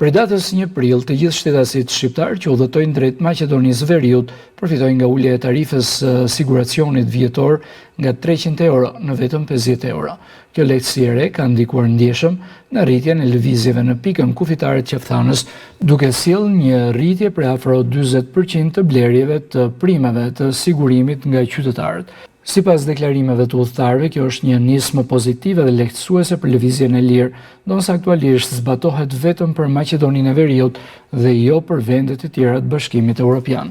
Prej datës 1 prill, të gjithë shtetasit shqiptar që udhëtojnë drejt Maqedonisë Veriut përfitojnë nga ulja e tarifës siguracionit vjetor nga 300 euro në vetëm 50 euro. Kjo lehtësi e re ka ndikuar ndjeshëm në rritjen e lëvizjeve në pikën kufitare të Qefthanës, duke sjellë një rritje prej afro 40% të blerjeve të primeve të sigurimit nga qytetarët. Sipas deklarimeve të udhëtarëve, kjo është një nismë pozitive dhe lehtësuese për lëvizjen e lirë, ndonëse aktualisht zbatohet vetëm për Maqedoninë e Veriut dhe jo për vendet e tjera të Bashkimit Evropian.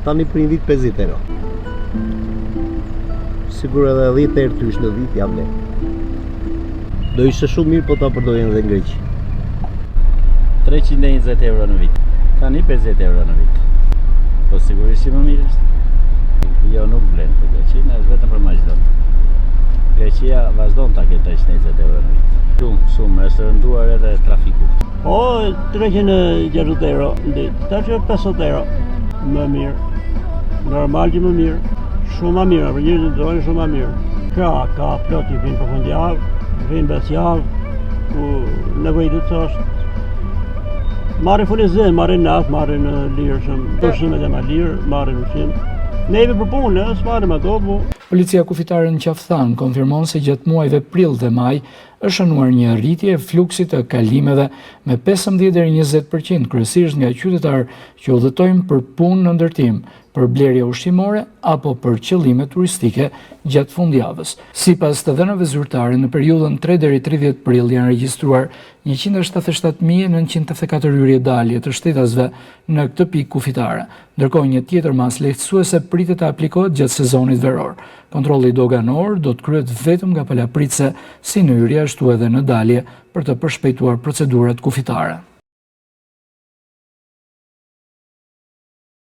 Tani për një vit 50 euro. Sigur edhe 10 herë tysh në vit jam le. Do ishte shumë mirë po ta përdorin edhe në Greqi. 320 euro në vit. Tani 50 euro në vit. Po sigurisht më mirë është. Jo, nuk vlen për Greqinë, është vetëm për Maqedoninë. Greqia vazhdon ta ketë 320 euro në vit. Shumë, është rënduar edhe trafiku. Po, 360 euro në ditë, tash 50 euro. Më mirë. Normal që më mirë. Shumë më mirë, për njerëzit dojnë shumë më mirë. Ka plot i vinë për fundjavë, vinë besjavë, ku nevojitet që është. Marrin fulizim, marrin natë, marrin lirë shumë, pushimet e ma lirë, marrin ushqim. Neve për punë, s'marrim ato, po. Policia kufitare në Qefthan konfirmon se gjatë muajve prill dhe maj është shënuar një rritje e fluksit të kalimeve me 15 deri 20%, kryesisht nga qytetarë që udhëtojnë për punë në ndërtim, për blerje ushqimore apo për qëllime turistike gjatë fundjavës. Sipas të dhënave zyrtare, në periudhën 3 deri 30 prill janë regjistruar 177.984 hyrje dalje të shtetasve në këtë pikë kufitare, ndërkohë një tjetër masë lehtësuese pritet të aplikohet gjatë sezonit veror. Kontrolli doganor do të kryhet vetëm nga palapritse si në hyrje ashtu edhe në dalje për të përshpejtuar procedurat kufitare.